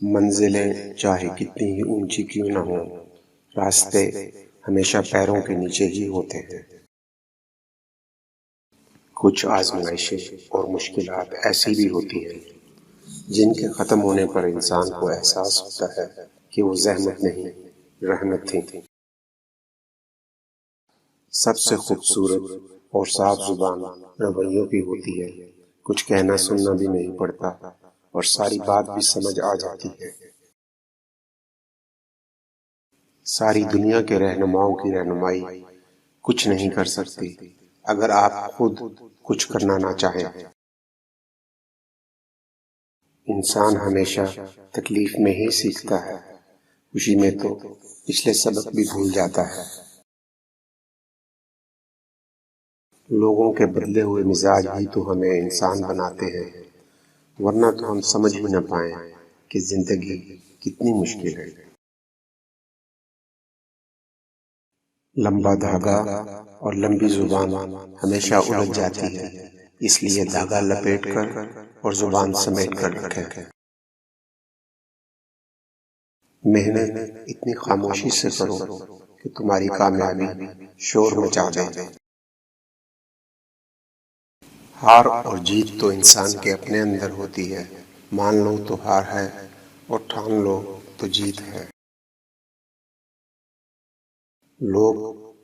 منزلیں چاہے کتنی ہی اونچی کیوں نہ ہوں، راستے ہمیشہ پیروں کے نیچے ہی ہوتے ہیں۔ کچھ آزمائشیں اور مشکلات ایسی بھی ہوتی ہیں جن کے ختم ہونے پر انسان کو احساس ہوتا ہے کہ وہ زحمت نہیں، رحمت تھی۔ سب سے خوبصورت اور صاف زبان رویوں کی ہوتی ہے، کچھ کہنا سننا بھی نہیں پڑتا اور ساری بات بھی سمجھ آ جاتی ہے۔ ساری دنیا کے رہنماؤں کی رہنمائی کچھ نہیں کر سکتی اگر آپ خود کچھ کرنا نہ چاہیں۔ انسان ہمیشہ تکلیف میں ہی سیکھتا ہے، خوشی میں تو پچھلے سبق بھی بھول جاتا ہے۔ لوگوں کے بدلے ہوئے مزاج ہی تو ہمیں انسان بناتے ہیں، ورنہ تو ہم سمجھ ہی نہ پائیں کہ زندگی کتنی مشکل ہے۔ لمبا دھاگا اور لمبی زبان ہمیشہ الجھ جاتی ہے، اس لیے دھاگا لپیٹ کر اور زبان سمیٹ کر رکھیں۔ محنت اتنی خاموشی سے کرو کہ تمہاری کامیابی شور مچا دے۔ ہار اور جیت تو انسان کے اپنے اندر ہوتی ہے، مان لو تو ہار ہے اور ٹھان لو تو جیت ہے۔ لوگ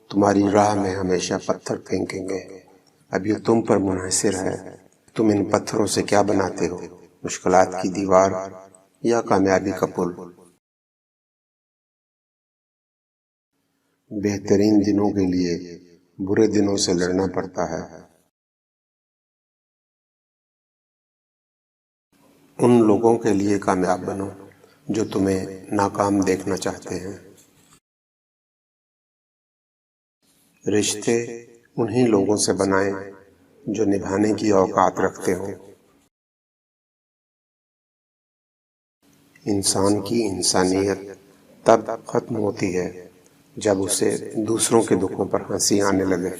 تمہاری راہ میں ہمیشہ پتھر پھینکیں گے، اب یہ تم پر منحصر ہے تم ان پتھروں سے کیا بناتے ہو، مشکلات کی دیوار یا کامیابی کا پل۔ بہترین دنوں کے لیے برے دنوں سے لڑنا پڑتا ہے۔ ان لوگوں کے لیے کامیاب بنو جو تمہیں ناکام دیکھنا چاہتے ہیں۔ رشتے انہی لوگوں سے بنائیں جو نبھانے کی اوقات رکھتے ہوں۔ انسان کی انسانیت تب ختم ہوتی ہے جب اسے دوسروں کے دکھوں پر ہنسی آنے لگے۔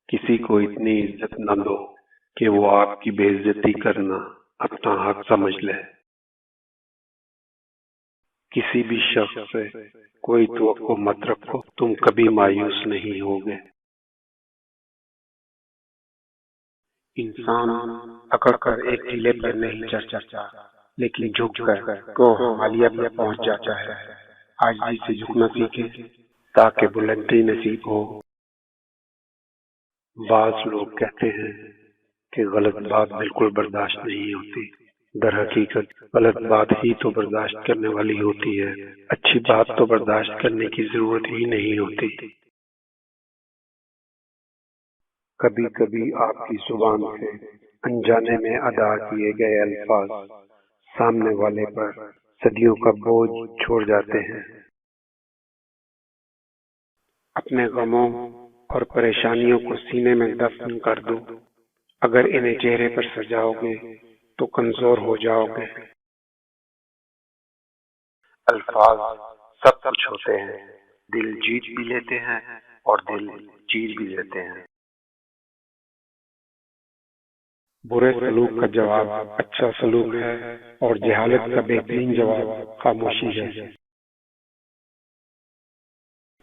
کسی کو اتنی عزت نہ دو کہ وہ آپ کی بے عزتی کرنا اپنا حق سمجھ لے۔ کسی بھی شخص سے کوئی توقع مت رکھو، تم کبھی مایوس نہیں ہوگے۔ انسان اکڑ کر ایک ٹیلے پر نہیں چڑھ سکتا، لیکن جھک کر کوہ ہمالیہ پر پہنچ جاتا ہے۔ عاجزی سے جھکنا سیکھیں تاکہ بلندی نصیب ہو۔ بعض لوگ کہتے ہیں کہ غلط بات بالکل برداشت نہیں ہوتی، در حقیقت غلط بات ہی تو برداشت کرنے والی ہوتی ہے، اچھی بات تو برداشت کرنے کی ضرورت ہی نہیں ہوتی۔ کبھی کبھی آپ کی زبان سے انجانے میں ادا کیے گئے الفاظ سامنے والے پر صدیوں کا بوجھ چھوڑ جاتے ہیں۔ اپنے غموں اور پریشانیوں کو سینے میں دفن کر دو، اگر انہیں چہرے پر سجاؤ گے تو کمزور ہو جاؤ گے۔ الفاظ سب کچھ ہوتے ہیں، دل جیت بھی لیتے ہیں اور دل جیت بھی لیتے ہیں۔ برے سلوک کا جواب اچھا سلوک ہے اور جہالت کا بہترین جواب خاموشی ہے۔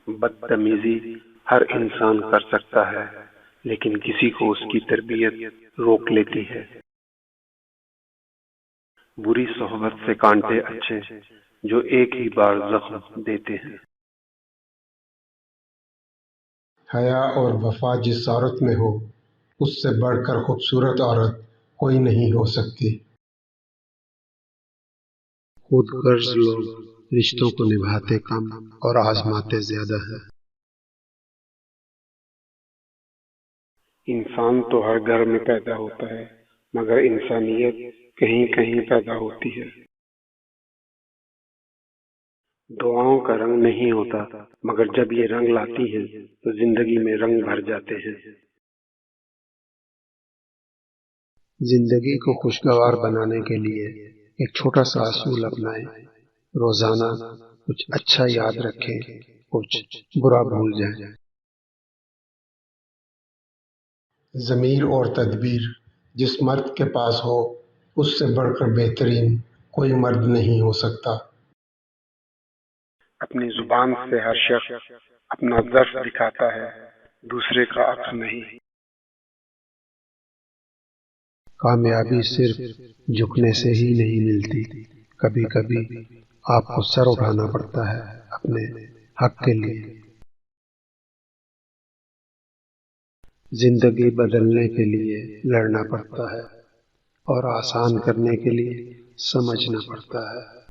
بدتمیزی ہر انسان کر سکتا ہے، لیکن کسی کو اس کی تربیت روک لیتی ہے۔ بری صحبت سے کانٹے اچھے جو ایک ہی بار زخم دیتے ہیں۔ حیا اور وفا جس عورت میں ہو، اس سے بڑھ کر خوبصورت عورت کوئی نہیں ہو سکتی۔ خود غرض لوگ رشتوں کو نبھاتے کم اور آزماتے زیادہ ہے۔ انسان تو ہر گھر میں پیدا ہوتا ہے، مگر انسانیت کہیں کہیں پیدا ہوتی ہے۔ دعاؤں کا رنگ نہیں ہوتا، مگر جب یہ رنگ لاتی ہیں تو زندگی میں رنگ بھر جاتے ہیں۔ زندگی کو خوشگوار بنانے کے لیے ایک چھوٹا سا اصول اپنائیں، روزانہ کچھ اچھا یاد رکھیں، کچھ برا بھول جائیں۔ ضمیر اور تدبیر جس مرد کے پاس ہو اس سے بڑھ کر بہترین کوئی مرد نہیں ہو سکتا۔ اپنی زبان سے ہر شخص اپنا ضعف دکھاتا ہے، دوسرے کا عکس نہیں۔ کامیابی صرف جھکنے سے ہی نہیں ملتی، کبھی کبھی آپ کو سر اٹھانا پڑتا ہے اپنے حق کے لیے۔ زندگی بدلنے کے لیے لڑنا پڑتا ہے اور آسان کرنے کے لیے سمجھنا پڑتا ہے۔